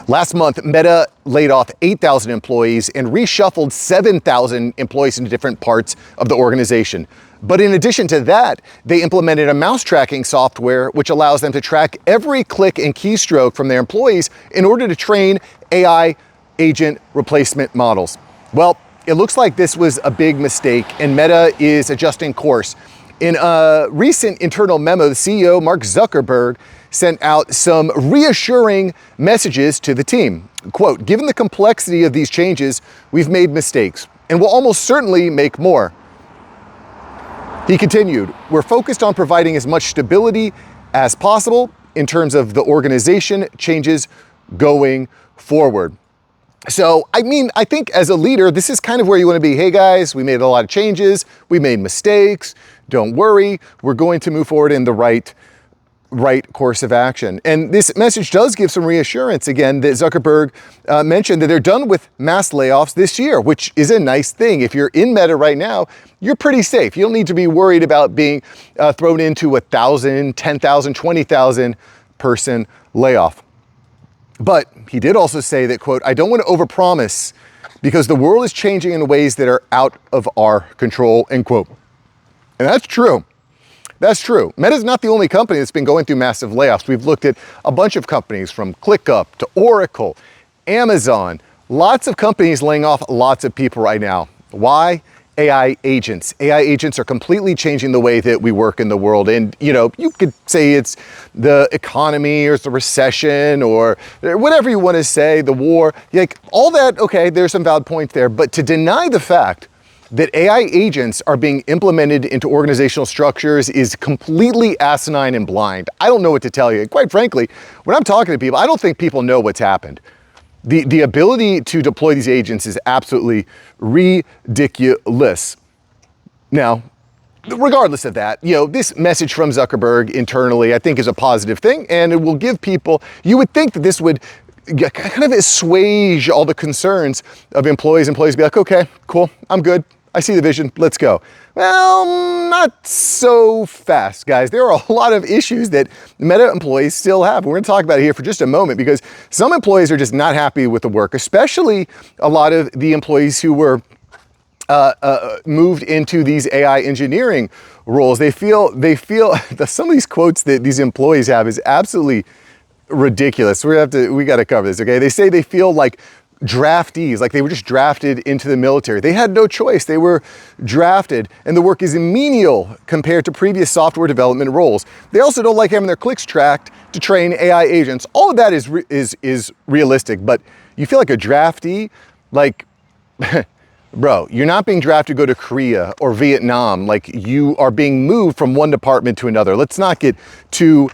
Last month, Meta laid off 8,000 employees and reshuffled 7,000 employees into different parts of the organization. But in addition to that, they implemented a mouse tracking software which allows them to track every click and keystroke from their employees in order to train AI agent replacement models. Well, it looks like this was a big mistake, and Meta is adjusting course. In a recent internal memo, the CEO, Mark Zuckerberg, sent out some reassuring messages to the team. Quote, "Given the complexity of these changes, we've made mistakes and will almost certainly make more." He continued, "We're focused on providing as much stability as possible in terms of the organization changes going forward." So, I think as a leader, this is kind of where you want to be. Hey guys, we made a lot of changes. We made mistakes. Don't worry. We're going to move forward in the right course of action. And this message does give some reassurance, again, that Zuckerberg mentioned that they're done with mass layoffs this year, which is a nice thing. If you're in Meta right now, you're pretty safe. You don't need to be worried about being thrown into 1,000, 10,000, 20,000 person layoff. But he did also say that, quote, "I don't want to overpromise because the world is changing in ways that are out of our control," end quote. And that's true. That's true. Meta's not the only company that's been going through massive layoffs. We've looked at a bunch of companies from ClickUp to Oracle, Amazon, lots of companies laying off lots of people right now. Why? AI agents. AI agents are completely changing the way that we work in the world. And, you could say it's the economy or it's the recession or whatever you want to say, the war, like all that. Okay, there's some valid points there, but to deny the fact that AI agents are being implemented into organizational structures is completely asinine and blind. I don't know what to tell you. Quite frankly, when I'm talking to people, I don't think people know what's happened. The ability to deploy these agents is absolutely ridiculous. Now, regardless of that, this message from Zuckerberg internally, I think is a positive thing, and it will give people, you would think that this would kind of assuage all the concerns of employees. Employees be like, okay, cool, I'm good. I see the vision, let's go. Well, not so fast, guys. There are a lot of issues that Meta employees still have. We're gonna talk about it here for just a moment because some employees are just not happy with the work, especially a lot of the employees who were moved into these AI engineering roles. They feel that some of these quotes that these employees have is absolutely ridiculous. We gotta cover this, okay? They say they feel like draftees, like they were just drafted into the military. They had no choice. They were drafted, and the work is menial compared to previous software development roles. They also don't like having their clicks tracked to train AI agents. All of that is realistic, but you feel like a draftee, like, bro, you're not being drafted to go to Korea or Vietnam. Like, you are being moved from one department to another. Let's not get too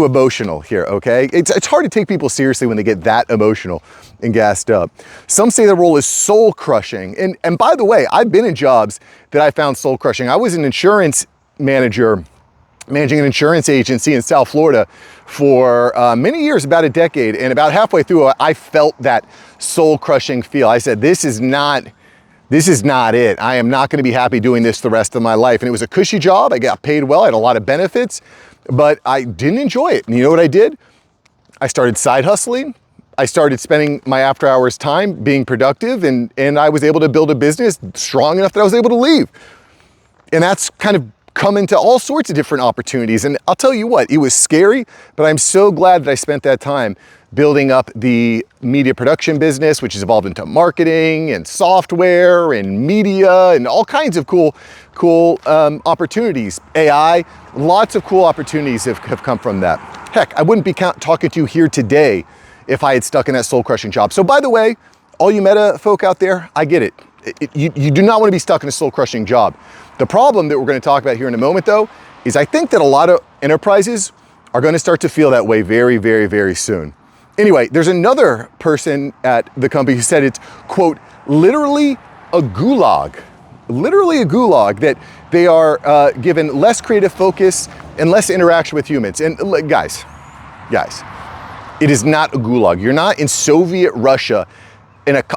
emotional here, okay? It's hard to take people seriously when they get that emotional and gassed up. Some say the role is soul crushing. And by the way, I've been in jobs that I found soul crushing. I was an insurance manager, managing an insurance agency in South Florida for many years, about a decade. And about halfway through, I felt that soul crushing feel. I said, this is not it. I am not gonna be happy doing this the rest of my life. And it was a cushy job. I got paid well. I had a lot of benefits, but I didn't enjoy it. And you know what I did? I started side hustling. I started spending my after hours time being productive, and I was able to build a business strong enough that I was able to leave. And that's kind of come into all sorts of different opportunities. And I'll tell you what, it was scary, but I'm so glad that I spent that time building up the media production business, which has evolved into marketing and software and media and all kinds of cool opportunities. AI, lots of cool opportunities have come from that. Heck, I wouldn't be talking to you here today if I had stuck in that soul-crushing job. So by the way, all you Meta folk out there, I get it. You do not want to be stuck in a soul-crushing job. The problem that we're going to talk about here in a moment, though, is I think that a lot of enterprises are going to start to feel that way very, very, very soon. Anyway, there's another person at the company who said it's, quote, literally a gulag. Literally a gulag, that they are given less creative focus and less interaction with humans. And guys, it is not a gulag. You're not in Soviet Russia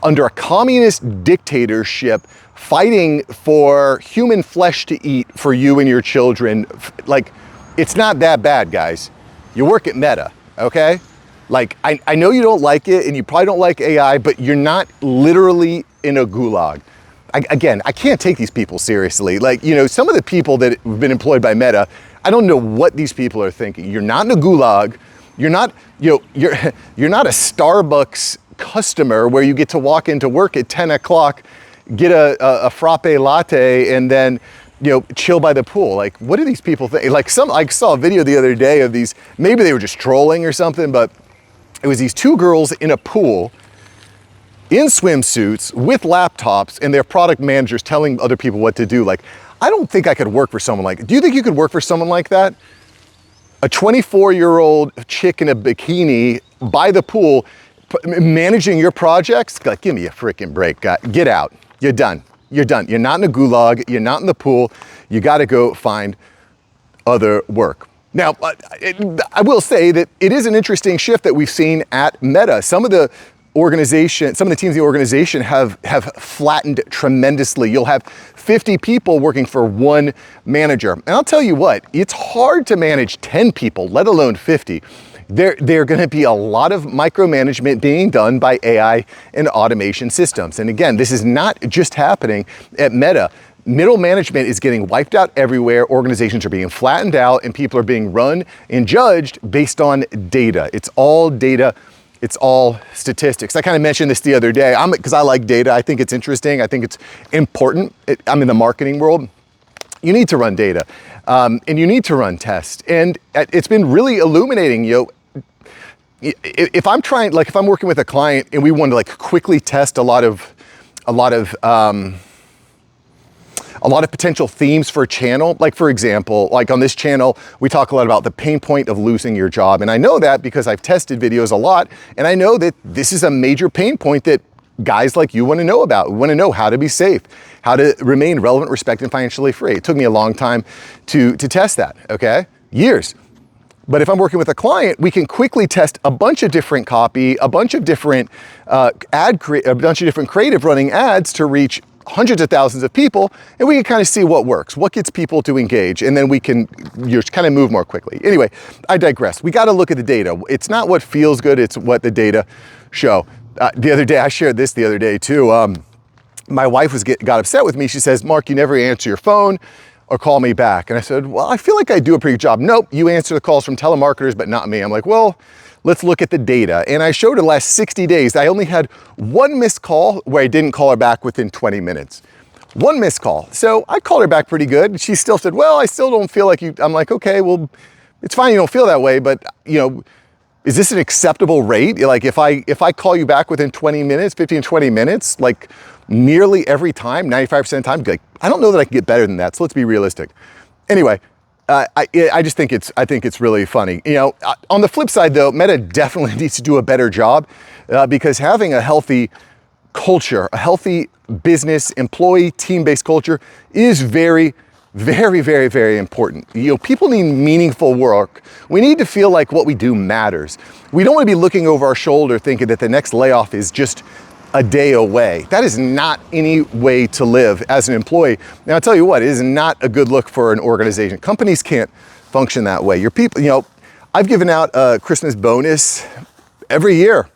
under a communist dictatorship fighting for human flesh to eat for you and your children. Like, it's not that bad, guys. You work at Meta, okay? Like, I know you don't like it and you probably don't like AI, but you're not literally in a gulag. Again, I can't take these people seriously. Like, you know, some of the people that have been employed by Meta, I don't know what these people are thinking. You're not in a gulag. You're not, you know, you're not a Starbucks customer where you get to walk into work at 10 o'clock, get a frappe latte, and then, you know, chill by the pool. Like, what do these people think? Like, I saw a video the other day of these, maybe they were just trolling or something, but it was these two girls in a pool in swimsuits with laptops and their product managers telling other people what to do. Like, I don't think I could work for someone like, do you think you could work for someone like that? A 24-year-old chick in a bikini by the pool, managing your projects? Like, give me a freaking break, guy. Get out. You're done. You're done. You're not in a gulag. You're not in the pool. You got to go find other work. Now, I will say that it is an interesting shift that we've seen at Meta. Some of the teams in the organization have flattened tremendously. You'll have 50 people working for one manager. And I'll tell you what, it's hard to manage 10 people, let alone 50. There are going to be a lot of micromanagement being done by AI and automation systems. And again, this is not just happening at Meta. Middle management is getting wiped out everywhere. Organizations are being flattened out and people are being run and judged based on data. It's all data. It's all statistics. I kind of mentioned this the other day because I like data. I think it's interesting. I think it's important. I'm in the marketing world. You need to run data and you need to run tests. And it's been really illuminating, you know, if I'm working with a client and we want to like quickly test a lot of potential themes for a channel. Like, for example, like on this channel, we talk a lot about the pain point of losing your job. And I know that because I've tested videos a lot, and I know that this is a major pain point that guys like you want to know about. We want to know how to be safe, how to remain relevant, respected, and financially free. It took me a long time to test that, okay? Years. But if I'm working with a client, we can quickly test a bunch of different copy, a bunch of different creative running ads to reach hundreds of thousands of people, and we can kind of see what works, what gets people to engage, and then we can kind of move more quickly. Anyway, I digress. We got to look at the data. It's not what feels good, it's what the data show. The other day, I shared this the other day too. My wife got upset with me. She says, "Mark, you never answer your phone or call me back." And I said, "Well, I feel like I do a pretty good job." "Nope, you answer the calls from telemarketers, but not me." I'm like, "Well, let's look at the data." And I showed her the last 60 days, I only had one missed call where I didn't call her back within 20 minutes. One missed call. So I called her back pretty good. She still said, "Well, I still don't feel like you." I'm like, "Okay, well, it's fine you don't feel that way, but you know, is this an acceptable rate? Like if I call you back within 20 minutes, 15, 20 minutes, like nearly every time, 95% of the time, like, I don't know that I can get better than that. So let's be realistic." Anyway, I just think it's really funny. You know, on the flip side though, Meta definitely needs to do a better job because having a healthy culture, a healthy business, employee, team-based culture is very, very, very, very important. You know, people need meaningful work. We need to feel like what we do matters. We don't want to be looking over our shoulder thinking that the next layoff is just a day away. That is not any way to live as an employee. Now, I'll tell you what, it is not a good look for an organization. Companies can't function that way. Your people, you know, I've given out a Christmas bonus every year.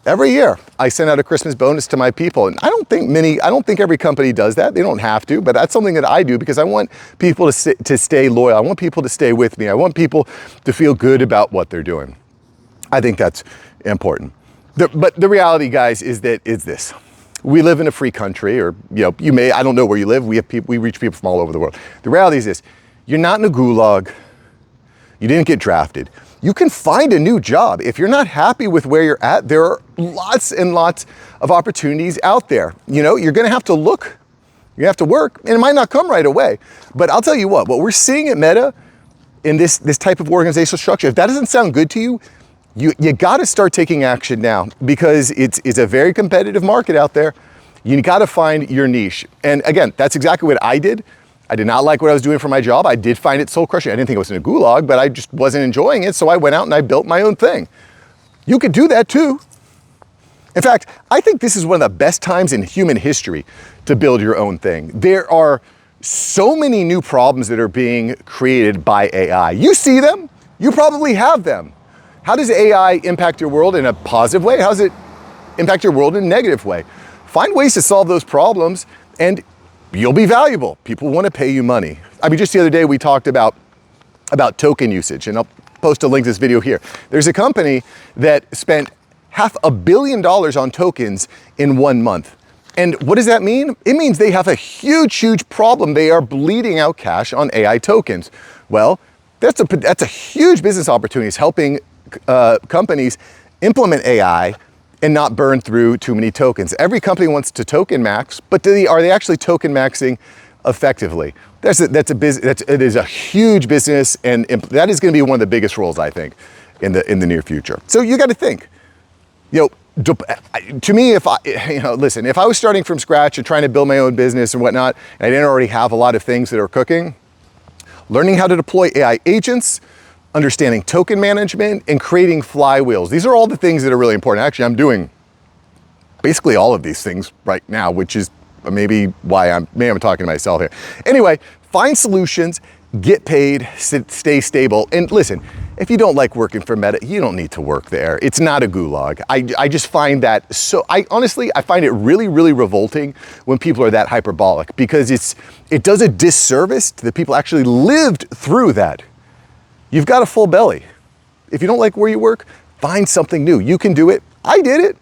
Every year, I send out a Christmas bonus to my people. And I don't think every company does that. They don't have to, but that's something that I do because I want people to stay loyal. I want people to stay with me. I want people to feel good about what they're doing. I think that's important. But the reality, guys, is this. We live in a free country, or, you know, I don't know where you live. We reach people from all over the world. The reality is this: you're not in a gulag. You didn't get drafted. You can find a new job. If you're not happy with where you're at, there are lots and lots of opportunities out there. You know, you're gonna have to look, you have to work, and it might not come right away. But I'll tell you what we're seeing at Meta in this type of organizational structure, if that doesn't sound good to you, you gotta start taking action now because it's a very competitive market out there. You gotta find your niche. And again, that's exactly what I did. I did not like what I was doing for my job. I did find it soul crushing. I didn't think I was in a gulag, but I just wasn't enjoying it. So I went out and I built my own thing. You could do that too. In fact, I think this is one of the best times in human history to build your own thing. There are so many new problems that are being created by AI. You see them, you probably have them. How does AI impact your world in a positive way? How does it impact your world in a negative way? Find ways to solve those problems and you'll be valuable. People want to pay you money. I mean, just the other day we talked about token usage, and I'll post a link to this video here. There's a company that spent $500 million on tokens in 1 month. And what does that mean? It means they have a huge problem. They are bleeding out cash on AI tokens. Well, that's a huge business opportunity. It's helping companies implement AI and not burn through too many tokens. Every company wants to token max, but are they actually token maxing effectively? It is a huge business, and that is going to be one of the biggest roles, I think, in the near future. So you got to think, to me, if I was starting from scratch and trying to build my own business and whatnot, and I didn't already have a lot of things that are cooking, learning how to deploy AI agents, understanding token management, and creating flywheels. These are all the things that are really important. Actually, I'm doing basically all of these things right now, which is maybe why I'm talking to myself here. Anyway, find solutions, get paid, stay stable. And listen, if you don't like working for Meta, you don't need to work there. It's not a gulag. I just find that honestly, I find it really revolting when people are that hyperbolic, because it does a disservice to the people who actually lived through that. You've got a full belly. If you don't like where you work, find something new. You can do it. I did it.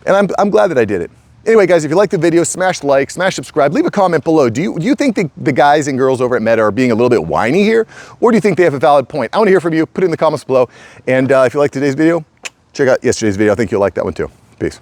And I'm glad that I did it. Anyway, guys, if you like the video, smash like, smash subscribe, leave a comment below. Do you think the guys and girls over at Meta are being a little bit whiny here? Or do you think they have a valid point? I want to hear from you. Put it in the comments below. And if you liked today's video, check out yesterday's video. I think you'll like that one too. Peace.